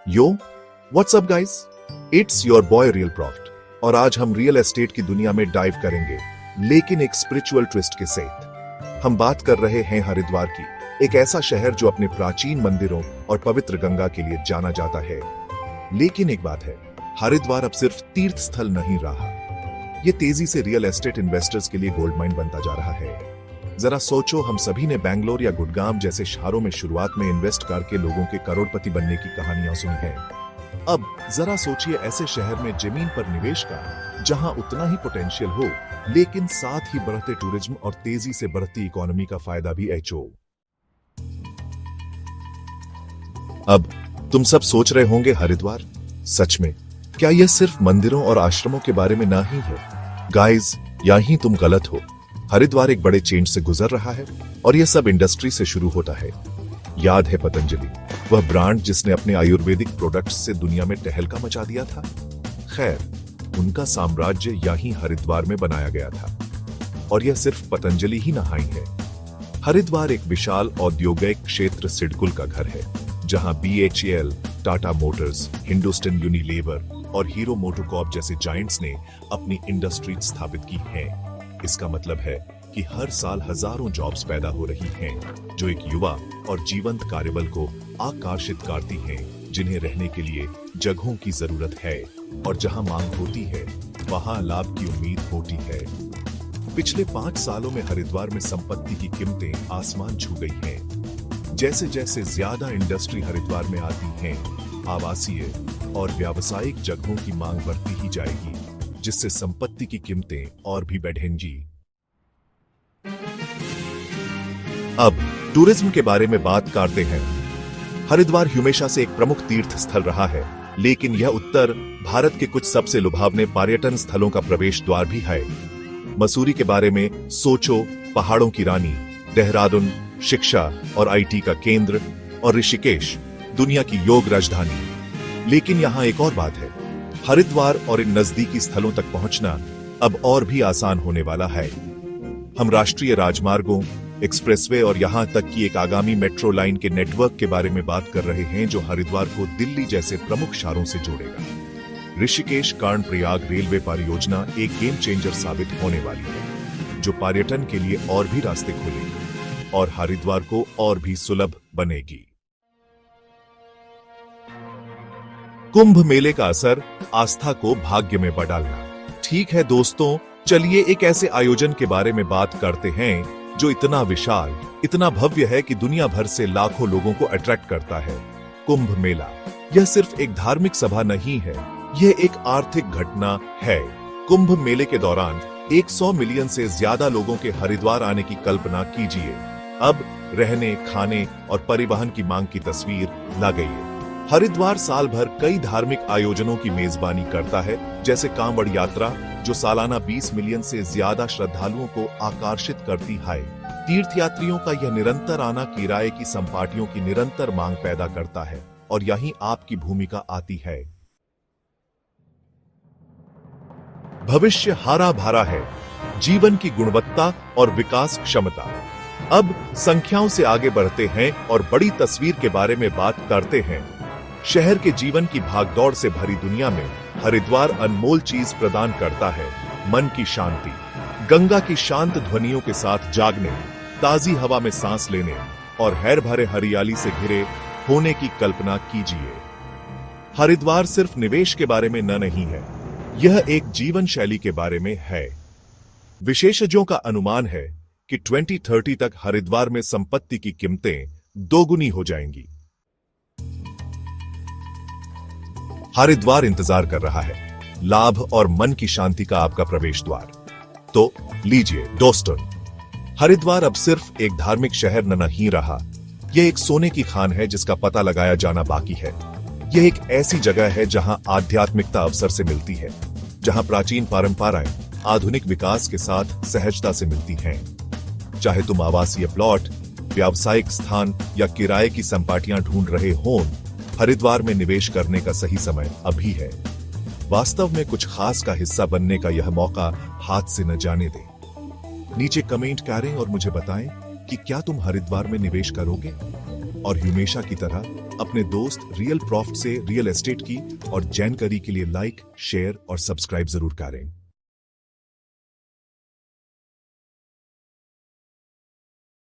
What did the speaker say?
Yo what's up guys, it's your boy real profit और आज हम रियल एस्टेट की दुनिया में डाइव करेंगे, लेकिन एक स्पिरिचुअल ट्विस्ट के साथ। हम बात कर रहे हैं हरिद्वार की, एक ऐसा शहर जो अपने प्राचीन मंदिरों और पवित्र गंगा के लिए जाना जाता है। लेकिन एक बात है, हरिद्वार अब सिर्फ तीर्थ स्थल नहीं रहा, ये तेजी से रियल एस्टेट इन्वेस्टर्स के लिए गोल्ड माइन बनता जा रहा है। जरा सोचो, हम सभी ने बैंगलोर या गुड़गांव जैसे शहरों में शुरुआत में इन्वेस्ट करके लोगों के करोड़पति बनने की कहानियां सुनी है। अब जरा सोचिए ऐसे शहर में जमीन पर निवेश का जहां उतना ही पोटेंशियल हो, लेकिन साथ ही बढ़ते टूरिज्म और तेजी से बढ़ती इकोनॉमी का फायदा भी हो। अब तुम सब सोच रहे होंगे, हरिद्वार सच में क्या यह सिर्फ मंदिरों और आश्रमों के बारे में नहीं है? गाइस, यहीं तुम गलत हो। हरिद्वार एक बड़े चेंज से गुजर रहा है और यह सब इंडस्ट्री से शुरू होता है। याद है पतंजलि, वह ब्रांड जिसने अपने आयुर्वेदिक प्रोडक्ट्स से दुनिया में तहलका मचा दिया था? खैर, उनका साम्राज्य यहीं हरिद्वार में बनाया गया था। और यह सिर्फ पतंजलि ही नहीं है। हरिद्वार एक विशाल औद्योगिक क्षेत्र सिडकुल का घर है, जहां BHEL, Tata Motors, Hindustan Unilever और हीरो मोटोकॉर्प जैसे जायंट्स ने अपनी इंडस्ट्री स्थापित की है। इसका मतलब है कि हर साल हजारों जॉब्स पैदा हो रही हैं, जो एक युवा और जीवंत कार्यबल को आकर्षित करती हैं, जिन्हें रहने के लिए जगहों की जरूरत है और जहां मांग होती है वहां लाभ की उम्मीद होती है। पिछले 5 सालों में हरिद्वार में संपत्ति की कीमतें आसमान छू गई हैं। जैसे जैसे ज्यादा इंडस्ट्री हरिद्वार में आती हैं, आवासीय और व्यावसायिक जगहों की मांग बढ़ती ही जाएगी, जिससे संपत्ति की कीमतें और भी बढ़ेंगी। अब टूरिज्म के बारे में बात करते हैं। हरिद्वार हमेशा से एक प्रमुख तीर्थ स्थल रहा है, लेकिन यह उत्तर भारत के कुछ सबसे लुभावने पर्यटन स्थलों का प्रवेश द्वार भी है। मसूरी के बारे में सोचो, पहाड़ों की रानी, देहरादून शिक्षा और IT का केंद्र, और ऋषिकेश दुनिया की योग राजधानी। लेकिन यहाँ एक और बात है, हरिद्वार और इन नजदीकी स्थलों तक पहुंचना अब और भी आसान होने वाला है। हम राष्ट्रीय राजमार्गों, एक्सप्रेसवे और यहां तक कि एक आगामी मेट्रो लाइन के नेटवर्क के बारे में बात कर रहे हैं, जो हरिद्वार को दिल्ली जैसे प्रमुख शहरों से जोड़ेगा। ऋषिकेश कर्णप्रयाग रेलवे परियोजना एक गेम चेंजर साबित होने वाली है, जो पर्यटन के लिए और भी रास्ते खोलेगी और हरिद्वार को और भी सुलभ बनेगी। कुंभ मेले का असर, आस्था को भाग्य में बदलना। ठीक है दोस्तों, चलिए एक ऐसे आयोजन के बारे में बात करते हैं जो इतना विशाल, इतना भव्य है कि दुनिया भर से लाखों लोगों को अट्रैक्ट करता है। कुंभ मेला यह सिर्फ एक धार्मिक सभा नहीं है, यह एक आर्थिक घटना है। कुंभ मेले के दौरान 100 मिलियन से ज्यादा लोगों के हरिद्वार आने की कल्पना कीजिए। अब रहने, खाने और परिवहन की मांग की तस्वीर ला गई है। हरिद्वार साल भर कई धार्मिक आयोजनों की मेजबानी करता है, जैसे कांवड़ यात्रा, जो सालाना 20 मिलियन से ज्यादा श्रद्धालुओं को आकर्षित करती है। तीर्थ यात्रियों का यह निरंतर आना किराए की संपत्तियों की निरंतर मांग पैदा करता है, और यहीं आपकी भूमिका आती है। भविष्य हरा भरा है, जीवन की गुणवत्ता और विकास क्षमता। अब संख्याओं से आगे बढ़ते हैं और बड़ी तस्वीर के बारे में बात करते हैं। शहर के जीवन की भागदौड़ से भरी दुनिया में हरिद्वार अनमोल चीज प्रदान करता है, मन की शांति। गंगा की शांत ध्वनियों के साथ जागने, ताजी हवा में सांस लेने और हैर भरे हरियाली से घिरे होने की कल्पना कीजिए। हरिद्वार सिर्फ निवेश के बारे में नहीं है, यह एक जीवन शैली के बारे में है। विशेषज्ञों का अनुमान है कि 2030 तक हरिद्वार में संपत्ति की कीमतें दोगुनी हो जाएंगी। हरिद्वार इंतजार कर रहा है, लाभ और मन की शांति का आपका प्रवेश द्वार। तो लीजिए दोस्तों, हरिद्वार अब सिर्फ एक धार्मिक शहर नहीं रहा, यह एक सोने की खान है जिसका पता लगाया जाना बाकी है। यह एक ऐसी जगह है जहां आध्यात्मिकता अवसर से मिलती है, जहां प्राचीन परंपराएं आधुनिक विकास के साथ सहजता से मिलती हैं। चाहे तुम आवासीय प्लॉट, व्यावसायिक स्थान या किराए की संपत्तियां ढूंढ रहे हों, हरिद्वार में निवेश करने का सही समय अभी है। वास्तव में कुछ खास का हिस्सा बनने का यह मौका हाथ से न जाने दें। नीचे कमेंट करें और मुझे बताएं कि क्या तुम हरिद्वार में निवेश करोगे, और हमेशा की तरह अपने दोस्त रियल प्रॉफ्ट से रियल एस्टेट की और जानकारी के लिए लाइक, शेयर और सब्सक्राइब जरूर करें।